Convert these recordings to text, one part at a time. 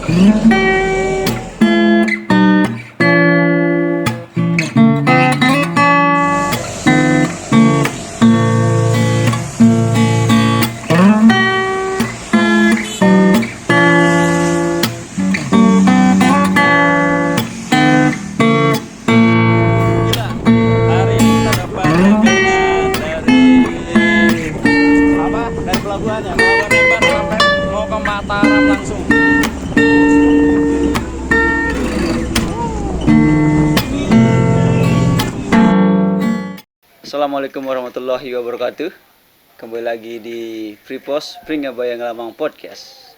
Hari ini kita dapat rombongan dari pelabuhan ya, Pelabuhan Embar sampai mau ke Mataram langsung. Assalamualaikum warahmatullahi wabarakatuh. Kembali lagi di Freepos Pringabaya Ngelamang Podcast.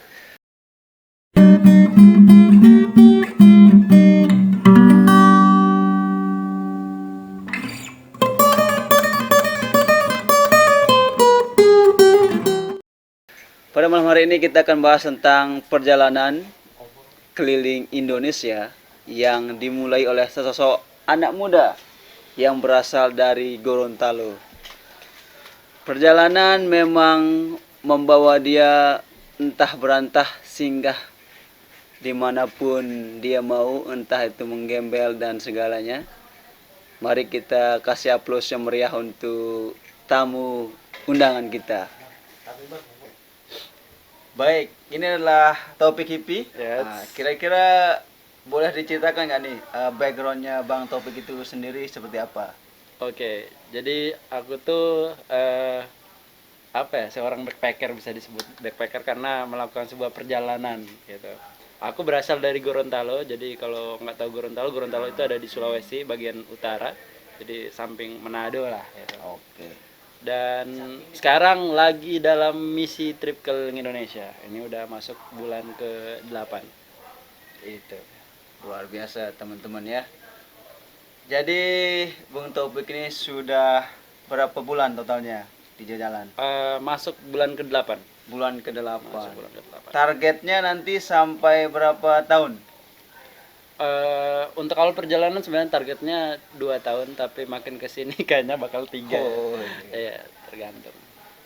Pada malam hari ini kita akan bahas tentang perjalanan keliling Indonesia yang dimulai oleh sesosok anak muda yang berasal dari Gorontalo. Perjalanan memang membawa dia entah berantah singgah dimanapun dia mau, entah itu menggembel dan segalanya. Mari kita kasih aplaus yang meriah untuk tamu undangan kita. Baik, ini adalah Taufik Hipi. Yes. Nah, kira-kira boleh diceritakan nggak nih backgroundnya Bang Taufik itu sendiri seperti apa? Oke, jadi aku tuh seorang backpacker, bisa disebut backpacker karena melakukan sebuah perjalanan gitu. Aku berasal dari Gorontalo, jadi kalau nggak tahu Gorontalo itu ada di Sulawesi bagian utara, jadi samping Manado lah gitu. Oke. Dan sekarang lagi dalam misi trip keliling Indonesia. Ini udah masuk bulan ke-8. Itu. Luar biasa teman-teman ya. Jadi Bung Taufik ini sudah berapa bulan totalnya di jalan? Masuk bulan ke-8. Bulan ke-8. Masuk bulan ke-8. Targetnya nanti sampai berapa tahun? Untuk awal perjalanan sebenarnya targetnya 2 tahun, tapi makin kesini kayaknya bakal 3. Oh, iya, tergantung.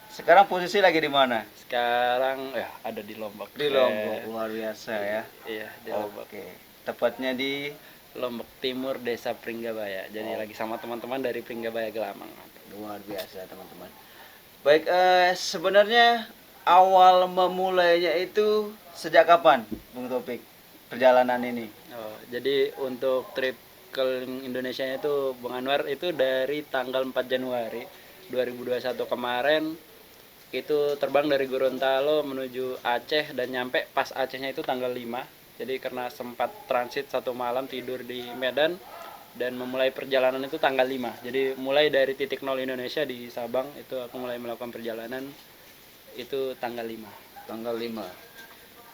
Sekarang posisi lagi di mana? Sekarang ya ada di Lombok. Di Lombok, luar biasa ya. Iya, di Lombok. Oke. Tepatnya di Lombok Timur, Desa Pringgabaya. Jadi lagi sama teman-teman dari Pringgabaya Gelamang. luar biasa teman-teman. Baik, sebenarnya awal memulainya itu sejak kapan, Bung Taufik, perjalanan ini? Oh, jadi untuk trip keliling Indonesia itu Bung Anwar itu dari tanggal 4 Januari 2021 kemarin itu terbang dari Gorontalo menuju Aceh dan nyampe pas Acehnya itu tanggal 5. Jadi karena sempat transit 1 malam tidur di Medan dan memulai perjalanan itu tanggal 5. Jadi mulai dari titik 0 Indonesia di Sabang itu aku mulai melakukan perjalanan itu tanggal 5. Tanggal 5.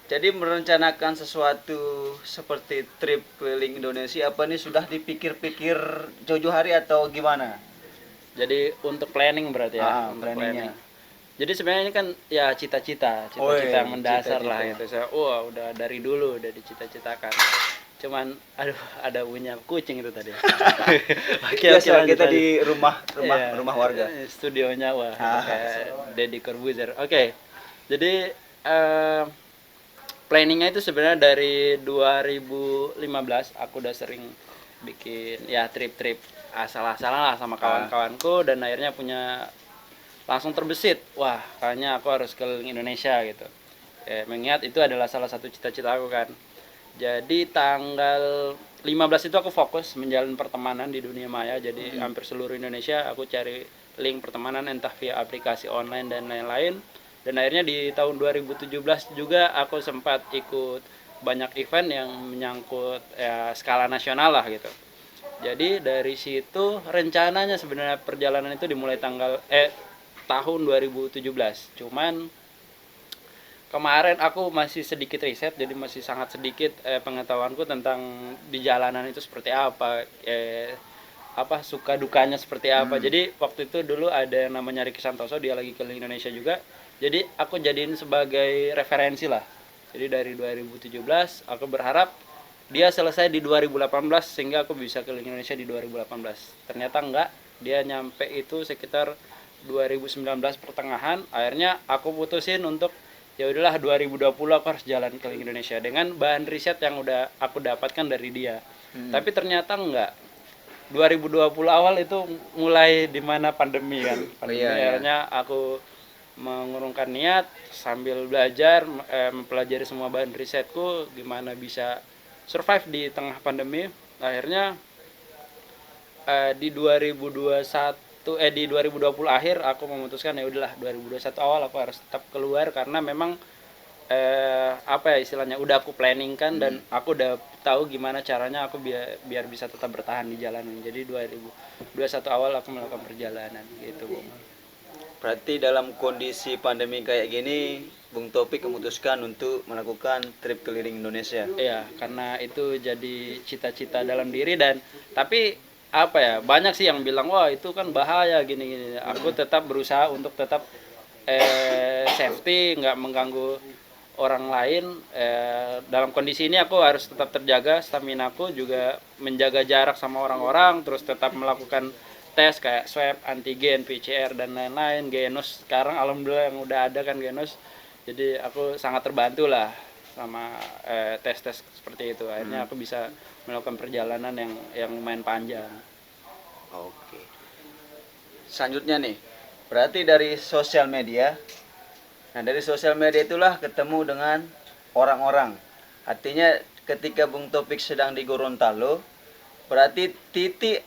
Jadi merencanakan sesuatu seperti trip keliling Indonesia apa nih sudah dipikir-pikir jauh-jauh hari atau gimana? Jadi untuk planning berarti ya, untuk planningnya. Jadi sebenarnya ini kan ya cita-cita yang mendasar lah cita-cita. gitu. Saya udah dari dulu udah dicita-citakan. Cuman aduh ada punya kucing itu tadi. Biasa lanjut, kita lanjut. di rumah Iya, rumah warga. Studionya wah Ah, kayak Deddy Corbuzier. Oke. Jadi planningnya itu sebenarnya dari 2015 aku udah sering bikin ya trip-trip asal-asalan lah sama kawan-kawanku dan akhirnya punya langsung terbesit, wah kayaknya aku harus keliling Indonesia gitu. Mengingat itu adalah salah satu cita-cita aku kan. Jadi tanggal 15 itu aku fokus menjalin pertemanan di dunia maya. Jadi hampir seluruh Indonesia aku cari link pertemanan entah via aplikasi online dan lain-lain. Dan akhirnya di tahun 2017 juga aku sempat ikut banyak event yang menyangkut ya, skala nasional lah gitu. Jadi dari situ rencananya sebenarnya perjalanan itu dimulai tahun 2017. Cuman kemarin aku masih sedikit riset, jadi masih sangat sedikit pengetahuanku tentang di jalanan itu seperti apa, suka dukanya seperti apa. Jadi waktu itu dulu ada yang namanya Ricky Santoso, dia lagi keliling Indonesia juga. Jadi aku jadiin sebagai referensi lah. Jadi dari 2017 aku berharap dia selesai di 2018 sehingga aku bisa keliling Indonesia di 2018. Ternyata enggak, dia nyampe itu sekitar 2019 pertengahan. Akhirnya aku putusin untuk ya udahlah 2020 aku harus jalan keliling Indonesia dengan bahan riset yang udah aku dapatkan dari dia. Tapi ternyata enggak. 2020 awal itu mulai di mana pandemi kan. Pandemi akhirnya aku mengurungkan niat sambil belajar, mempelajari semua bahan risetku gimana bisa survive di tengah pandemi. Akhirnya di 2020 akhir aku memutuskan ya udahlah 2021 awal aku harus tetap keluar karena memang apa ya istilahnya udah aku planning kan dan aku udah tahu gimana caranya aku biar bisa tetap bertahan di jalanan. Jadi 2021 awal aku melakukan perjalanan gitu, Bung. Berarti dalam kondisi pandemi kayak gini, Bung Topik memutuskan untuk melakukan trip keliling Indonesia. Iya, karena itu jadi cita-cita dalam diri dan tapi apa ya banyak sih yang bilang wah itu kan bahaya gini-gini. Aku tetap berusaha untuk tetap safety, nggak mengganggu orang lain. Dalam kondisi ini aku harus tetap terjaga stamina aku juga menjaga jarak sama orang-orang, terus tetap melakukan tes kayak swab, antigen, PCR dan lain-lain. Genos sekarang alhamdulillah yang udah ada kan Genos. Jadi aku sangat terbantu lah sama tes-tes seperti itu. Akhirnya aku bisa melakukan perjalanan yang lumayan panjang. Oke. Selanjutnya nih, berarti dari sosial media. Nah, dari sosial media itulah ketemu dengan orang-orang. Artinya ketika Bung Topik sedang di Gorontalo, berarti titik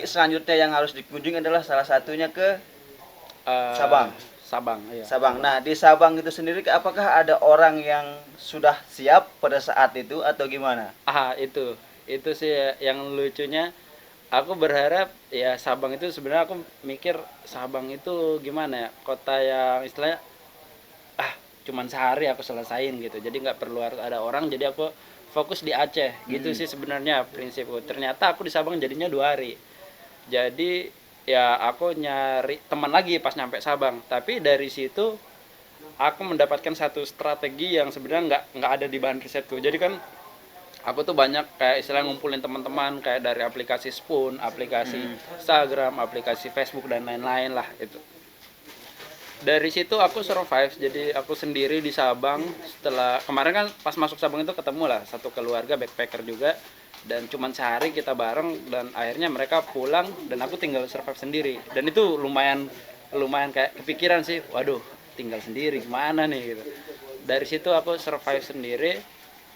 selanjutnya yang harus dikunjungi adalah salah satunya ke Sabang. Sabang, iya. Sabang. Nah, di Sabang itu sendiri apakah ada orang yang sudah siap pada saat itu atau gimana? Itu sih yang lucunya. Aku berharap ya Sabang itu sebenarnya aku mikir Sabang itu gimana ya kota yang istilahnya cuman sehari aku selesain gitu. Jadi nggak perlu harus ada orang. Jadi aku fokus di Aceh gitu sih sebenarnya prinsipku. Ternyata aku di Sabang jadinya 2 hari. Jadi ya aku nyari teman lagi pas nyampe Sabang. Tapi dari situ aku mendapatkan satu strategi yang sebenarnya nggak ada di bahan risetku. Jadi kan aku tuh banyak kayak istilah ngumpulin teman-teman kayak dari aplikasi Spoon, aplikasi Instagram, aplikasi Facebook dan lain-lain lah itu. Dari situ aku survive, jadi aku sendiri di Sabang. Setelah kemarin kan pas masuk Sabang itu ketemu lah satu keluarga backpacker juga dan cuman sehari kita bareng dan akhirnya mereka pulang dan aku tinggal survive sendiri. Dan itu lumayan kayak kepikiran sih, waduh tinggal sendiri gimana nih gitu. Dari situ aku survive sendiri,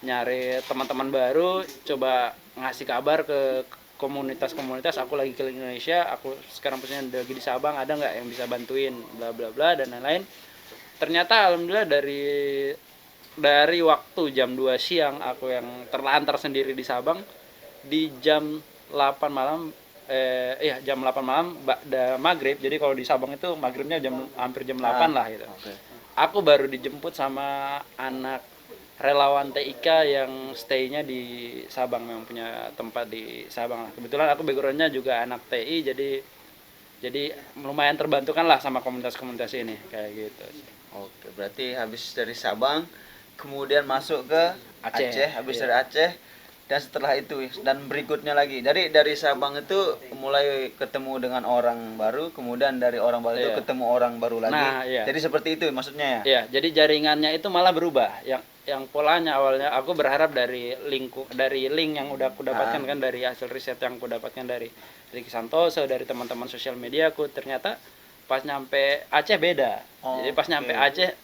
nyari teman-teman baru, coba ngasih kabar ke komunitas-komunitas aku lagi keliling Indonesia, aku sekarang posisinya lagi di Sabang, ada nggak yang bisa bantuin bla bla bla dan lain-lain. Ternyata alhamdulillah dari waktu jam 2 siang aku yang terlantar sendiri di Sabang di jam 8 malam jam 8 malam maghrib. Jadi kalau di Sabang itu maghribnya hampir jam 8 lah gitu. Aku baru dijemput sama anak relawan TIK yang stay-nya di Sabang, memang punya tempat di Sabang lah. Kebetulan aku background-nya juga anak TI, jadi lumayan terbantukan lah sama komunitas-komunitas ini kayak gitu. Oke, berarti habis dari Sabang kemudian masuk ke Aceh, habis dari Aceh dan setelah itu dan berikutnya lagi. Dari Sabang itu mulai ketemu dengan orang baru, kemudian dari orang baru itu ketemu orang baru lagi. Nah, jadi seperti itu maksudnya ya. Iya, jadi jaringannya itu malah berubah. Yang polanya awalnya aku berharap dari link yang udah aku dapatkan kan dari hasil riset yang aku dapatkan dari Ricky Santoso, dari teman-teman sosial media aku, ternyata pas nyampe Aceh beda. Jadi pas nyampe Aceh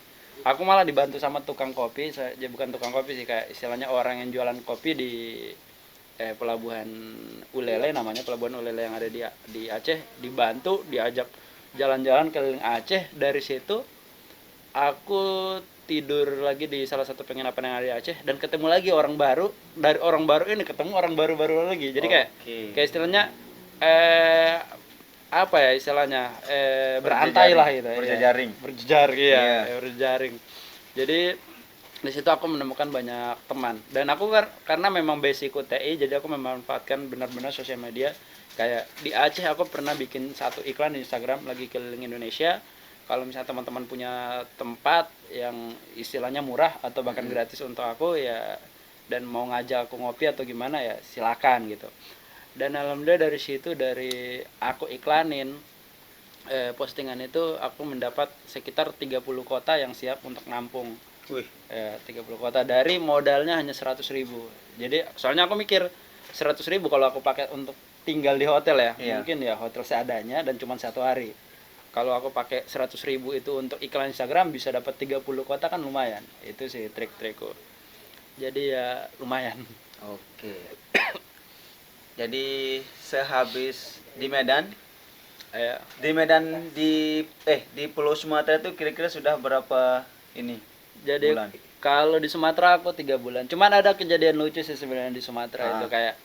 aku malah dibantu sama tukang kopi. Jadi bukan tukang kopi sih, kayak istilahnya orang yang jualan kopi di pelabuhan Ulele, namanya pelabuhan Ulele yang ada di Aceh. Dibantu, diajak jalan-jalan keliling Aceh. Dari situ aku tidur lagi di salah satu penginapan yang ada di Aceh dan ketemu lagi orang baru. Dari orang baru ini ketemu orang baru-baru lagi. Jadi kayak istilahnya apa ya istilahnya berantai lah gitu. Berjejaring. Jadi di situ aku menemukan banyak teman dan aku karena memang basicku TI, jadi aku memanfaatkan benar-benar sosial media. Kayak di Aceh aku pernah bikin satu iklan di Instagram lagi keliling Indonesia. Kalau misalnya teman-teman punya tempat yang istilahnya murah atau bahkan gratis untuk aku ya, dan mau ngajak aku ngopi atau gimana ya silakan gitu. Dan alhamdulillah dari situ, dari aku iklanin postingan itu aku mendapat sekitar 30 kota yang siap untuk nampung. Wih. 30 kota dari modalnya hanya 100.000. Jadi soalnya aku mikir 100.000 kalau aku pakai untuk tinggal di hotel ya, Iya. mungkin ya hotel seadanya dan cuma 1 hari. Kalau aku pakai 100.000 itu untuk iklan Instagram bisa dapat 30 kota kan lumayan. Itu sih trik-trikku. Jadi ya lumayan. Oke. Jadi sehabis di Medan, Ya, di Pulau Sumatera itu kira-kira sudah berapa ini jadi bulan? kalau di Sumatera aku 3 bulan. Cuman ada kejadian lucu sih sebenarnya di Sumatera itu kayak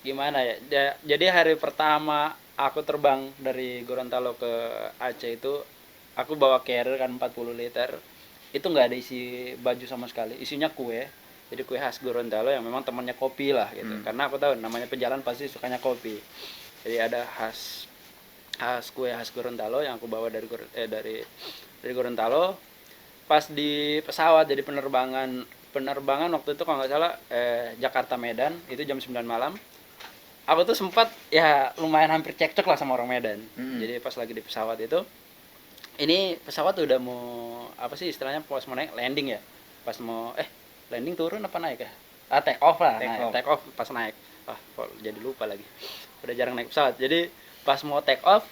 gimana ya? Jadi hari pertama aku terbang dari Gorontalo ke Aceh itu aku bawa carrier kan 40 liter. Itu nggak ada isi baju sama sekali. Isinya kue. Jadi kue khas Gorontalo yang memang temannya kopi lah gitu. Karena aku tahu namanya pejalan pasti sukanya kopi. Jadi ada kue khas Gorontalo yang aku bawa dari Gorontalo. Pas di pesawat jadi penerbangan waktu itu kalau nggak salah Jakarta Medan itu jam 9 malam. Aku tuh sempat ya lumayan hampir cekcok lah sama orang Medan. Jadi pas lagi di pesawat itu, ini pesawat udah mau apa sih istilahnya pas mau naik landing ya, pas mau landing turun apa naik ya? Take off lah, take off pas naik. Kok jadi lupa lagi. Udah jarang naik pesawat. Jadi pas mau take off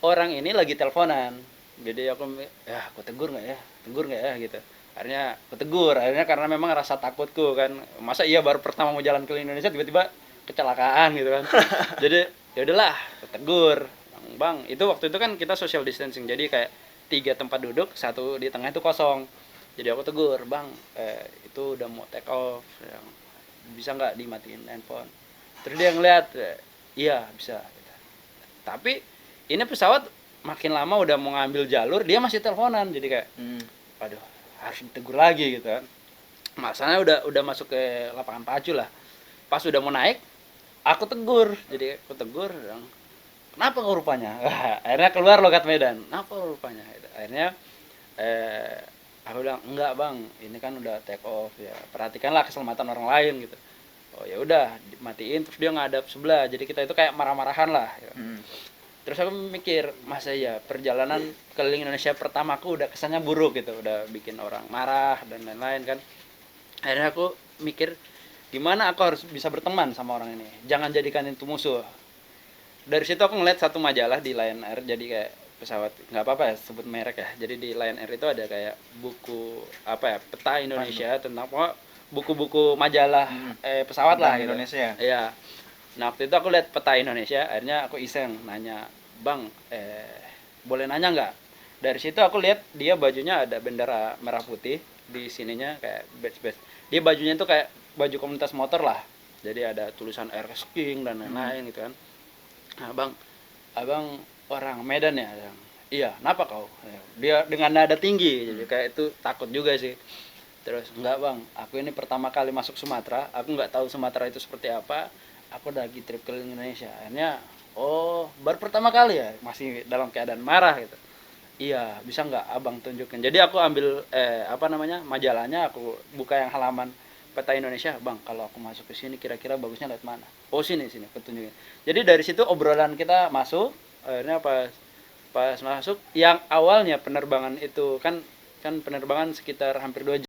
orang ini lagi teleponan. Jadi aku tegur nggak ya gitu. Akhirnya karena memang rasa takutku kan, masa iya baru pertama mau jalan ke Indonesia tiba-tiba kecelakaan gitu kan. Jadi ya udahlah tegur, bang itu waktu itu kan kita social distancing, jadi kayak 3 tempat duduk, 1 di tengah itu kosong. Jadi aku tegur, bang itu udah mau take off, bisa nggak dimatiin handphone. Terus dia ngeliat, iya bisa gitu. Tapi ini pesawat makin lama udah mau ngambil jalur dia masih teleponan, jadi kayak aduh harus ditegur lagi gitu kan. Masalahnya udah masuk ke lapangan pacu lah. Pas udah mau naik aku tegur, jadi aku tegur bilang, kenapa kau rupanya? Akhirnya keluar logat Medan, kenapa rupanya? Akhirnya aku bilang enggak bang, ini kan udah take off ya, perhatikanlah keselamatan orang lain gitu. Oh ya udah dimatiin, terus dia ngadap sebelah, jadi kita itu kayak marah-marahan lah ya. Terus aku mikir, masa ya perjalanan keliling Indonesia pertamaku udah kesannya buruk gitu, udah bikin orang marah dan lain-lain kan. Akhirnya aku mikir, gimana aku harus bisa berteman sama orang ini, jangan jadikan itu musuh. Dari situ aku ngeliat satu majalah di Lion Air, jadi kayak pesawat, nggak apa-apa ya sebut merek ya. Jadi di Lion Air itu ada kayak buku peta Indonesia tentang buku-buku majalah pesawat lah gitu. Indonesia. Iya. Nah waktu itu aku lihat peta Indonesia, akhirnya aku iseng nanya, bang boleh nanya nggak? Dari situ aku lihat dia bajunya ada bendera merah putih, di sininya kayak badge. Dia bajunya itu kayak baju komunitas motor lah, jadi ada tulisan RS King dan lain-lain gitu kan. Nah bang, abang orang Medan ya? Iya, kenapa kau? Dia dengan nada tinggi, jadi kayak itu takut juga sih. Terus enggak bang, aku ini pertama kali masuk Sumatera, aku nggak tahu Sumatera itu seperti apa. Aku lagi trip ke Indonesia. Akhirnya, oh baru pertama kali ya, masih dalam keadaan marah gitu. Iya, bisa nggak abang tunjukin? Jadi aku ambil majalahnya, aku buka yang halaman peta Indonesia, bang kalau aku masuk ke sini kira-kira bagusnya lihat mana? Oh sini aku tunjukin. Jadi dari situ obrolan kita masuk. Akhirnya pas masuk, yang awalnya penerbangan itu kan penerbangan sekitar hampir 2 jam.